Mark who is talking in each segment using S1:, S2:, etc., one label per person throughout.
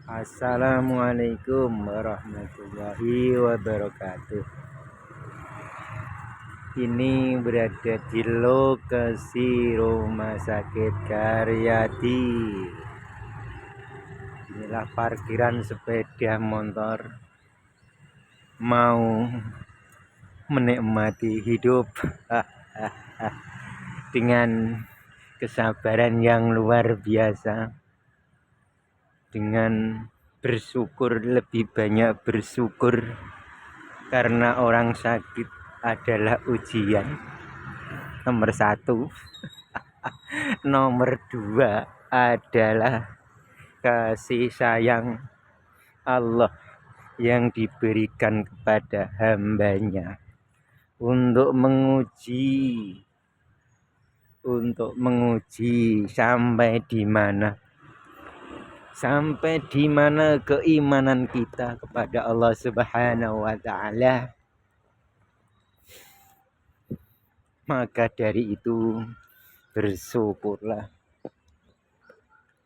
S1: Assalamualaikum warahmatullahi wabarakatuh. Ini berada di lokasi Rumah Sakit Karyadi. Inilah parkiran sepeda motor mau menikmati hidup dengan kesabaran yang luar biasa, dengan bersyukur, lebih banyak bersyukur karena orang sakit adalah ujian nomor satu. Nomor dua adalah kasih sayang Allah yang diberikan kepada hambanya untuk menguji sampai di mana keimanan kita kepada Allah Subhanahu wa taala. Maka dari itu bersyukurlah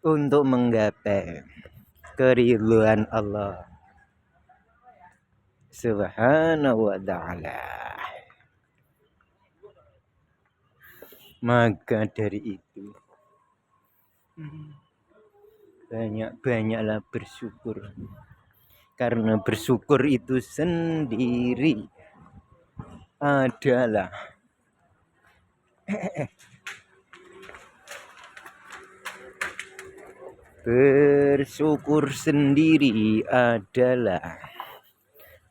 S1: untuk menggapai keridhaan Allah Subhanahu wa ta'ala. Maka dari itu banyak-banyaklah bersyukur, karena bersyukur itu sendiri adalah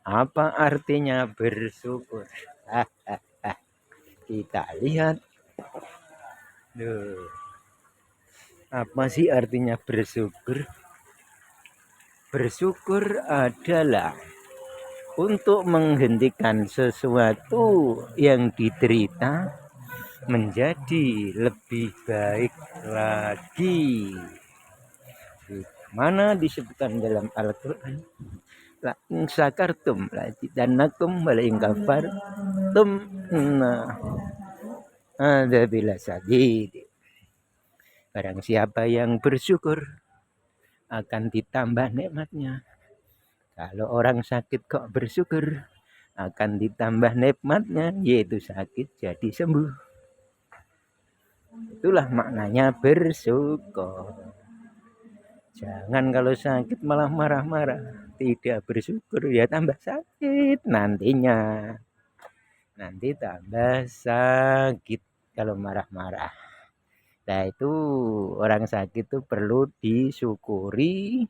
S1: apa artinya bersyukur? Kita lihat. Apa sih artinya bersyukur? Bersyukur adalah untuk menghentikan sesuatu yang diderita menjadi lebih baik lagi. Mana disebutkan dalam Al-Quran, la in syakartum la azidannakum wa la in kafartum ada bila sadid. Barang siapa yang bersyukur akan ditambah nikmatnya. Kalau orang sakit kok bersyukur, akan ditambah nikmatnya, yaitu sakit jadi sembuh. Itulah maknanya bersyukur. Jangan kalau sakit malah marah-marah, tidak bersyukur ya tambah sakit nantinya. Nanti tambah sakit kalau marah-marah. Nah itu orang sakit itu perlu disyukuri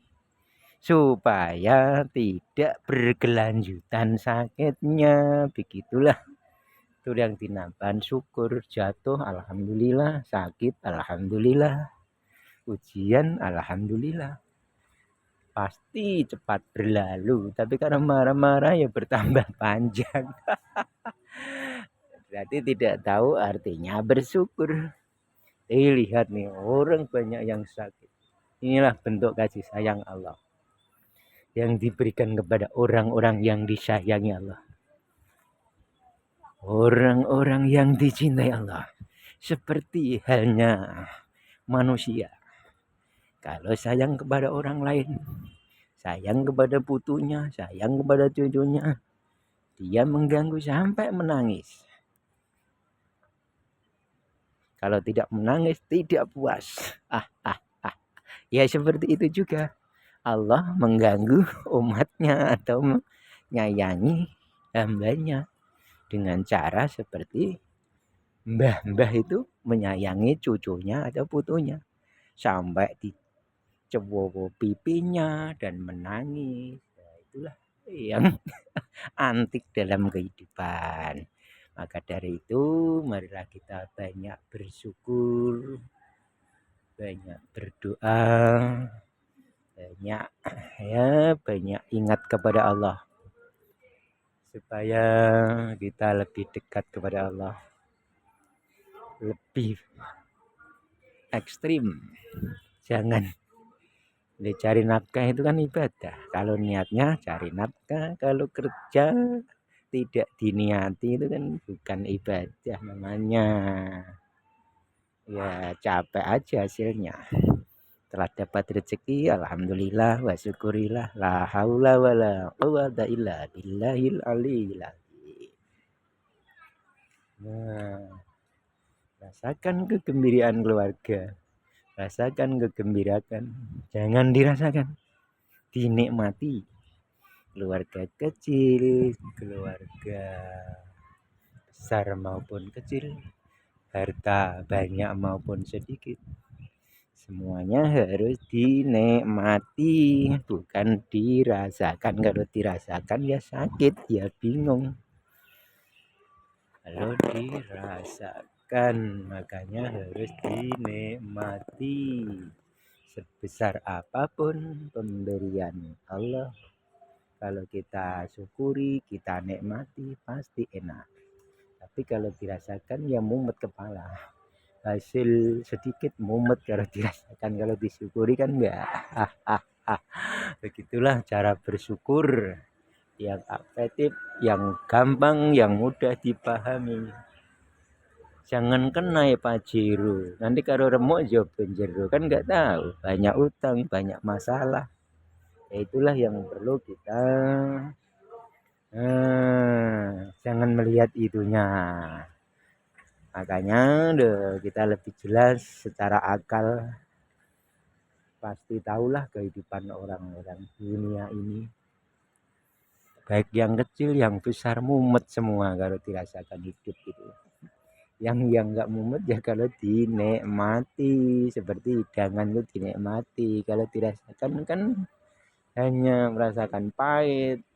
S1: supaya tidak berkelanjutan sakitnya. Begitulah itu yang dinamakan syukur. Jatuh alhamdulillah, sakit alhamdulillah, ujian alhamdulillah. Pasti cepat berlalu, tapi karena marah-marah ya bertambah panjang. Berarti tidak tahu artinya bersyukur. Lihat nih, orang banyak yang sakit. Inilah bentuk kasih sayang Allah yang diberikan kepada orang-orang yang disayangi Allah, orang-orang yang dicintai Allah. Seperti halnya manusia, kalau sayang kepada orang lain, sayang kepada putunya, sayang kepada cucunya, dia mengganggu sampai menangis. Kalau tidak menangis tidak puas. Ya seperti itu juga Allah mengganggu umatnya atau menyayangi hambanya dengan cara seperti mbah-mbah itu menyayangi cucunya atau putunya sampai dicewowo pipinya dan menangis. Nah, itulah yang antik dalam kehidupan. Maka dari itu marilah kita banyak bersyukur, banyak berdoa, banyak ingat kepada Allah supaya kita lebih dekat kepada Allah, lebih ekstrim. Jangan cari nafkah itu kan ibadah. Kalau niatnya cari nafkah, kalau kerja tidak diniati itu kan bukan ibadah namanya. Ya capek aja hasilnya. setelah dapat rezeki alhamdulillah wa syukurillah la haula wala quwata illa billahil aliyil azim. Nah, rasakan kegembiraan keluarga, rasakan kegembiraan, jangan dirasakan, dinikmati. Keluarga kecil, keluarga besar maupun kecil, harta banyak maupun sedikit, semuanya harus dinikmati, bukan dirasakan. Kalau dirasakan ya sakit, ya bingung. Kalau dirasakan, makanya harus dinikmati. Sebesar apapun pemberian Allah, kalau kita syukuri, kita nikmati, pasti enak. Tapi kalau dirasakan ya mumet kepala. Hasil sedikit mumet kalau dirasakan, kalau disyukuri kan enggak. Begitulah cara bersyukur yang efektif, yang gampang, yang mudah dipahami. Jangan naik pajero, nanti kalau remuk jauh penjero, kan enggak tahu, banyak utang, banyak masalah. Ya itulah yang perlu kita jangan melihat itunya. Makanya kita lebih jelas secara akal, pasti tahulah kehidupan orang-orang dunia ini, baik yang kecil yang besar, mumet semua kalau dirasakan hidup itu. Yang nggak mumet ya kalau dinikmati, seperti hidangan itu dinikmati. Kalau dirasakan kan hanya merasakan pahit,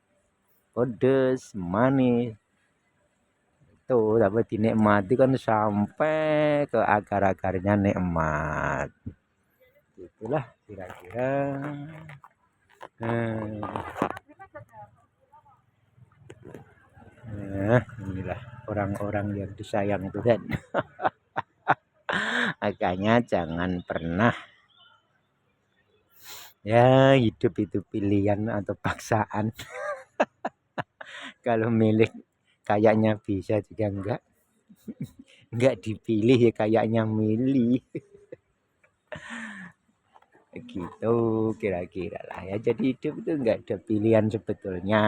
S1: pedes, manis. Itu dapat dinikmati kan sampai ke akar-akarnya nikmat. Itulah kira-kira. Nah, inilah orang-orang yang disayang Tuhan. Makanya jangan pernah ya hidup itu pilihan atau paksaan. Kalau milih kayaknya bisa juga enggak dipilih ya kayaknya milih. Gitu kira-kira lah ya. Jadi hidup itu enggak ada pilihan sebetulnya,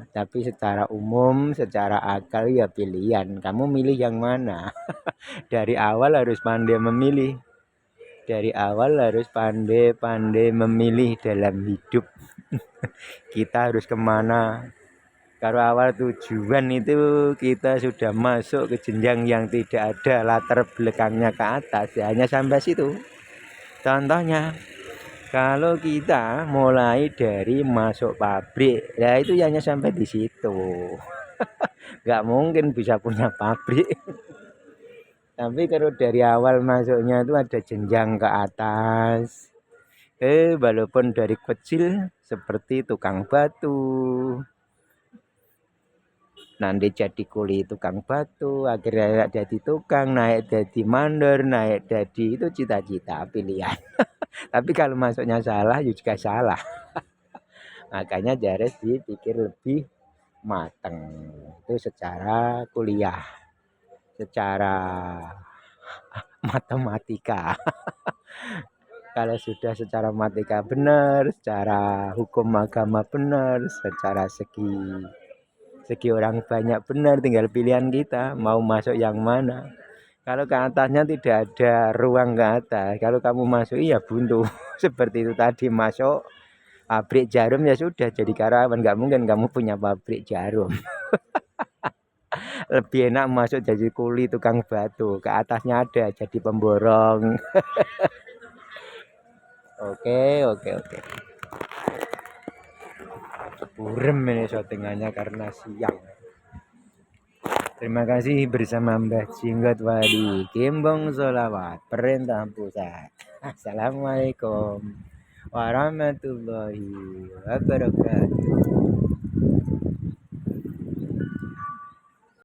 S1: tapi secara umum, secara akal ya pilihan. Kamu milih yang mana? Dari awal harus pandai memilih. Dari awal harus pandai-pandai memilih dalam hidup. Kita harus kemana? Kalau awal tujuan itu kita sudah masuk ke jenjang yang tidak ada latar belakangnya ke atas, ya hanya sampai situ. Contohnya, kalau kita mulai dari masuk pabrik, ya itu hanya sampai di situ. Gak mungkin bisa punya pabrik. Tapi kalau dari awal masuknya itu ada jenjang ke atas. Walaupun dari kecil seperti tukang batu, nanti jadi kuli tukang batu, akhirnya jadi tukang, naik jadi mandor, naik jadi, itu cita-cita pilihan. Tapi kalau masuknya salah juga salah. Makanya harus dipikir lebih matang. Itu secara kuliah, secara matematika. Kalau sudah secara matematika benar, secara hukum agama benar, secara segi orang banyak benar, tinggal pilihan kita mau masuk yang mana. Kalau ke atasnya tidak ada ruang ke atas, kalau kamu masuk ya buntu. Seperti itu tadi, masuk pabrik jarum ya sudah jadi karyawan, nggak mungkin kamu punya pabrik jarum. Lebih enak masuk jadi kuli tukang batu, ke atasnya ada jadi pemborong. Oke. Burem ini syutingannya karena siang. Terima kasih bersama Mbah Jinggot Wadi Gembong Sholawat Perintah Pusat. Assalamualaikum warahmatullahi wabarakatuh.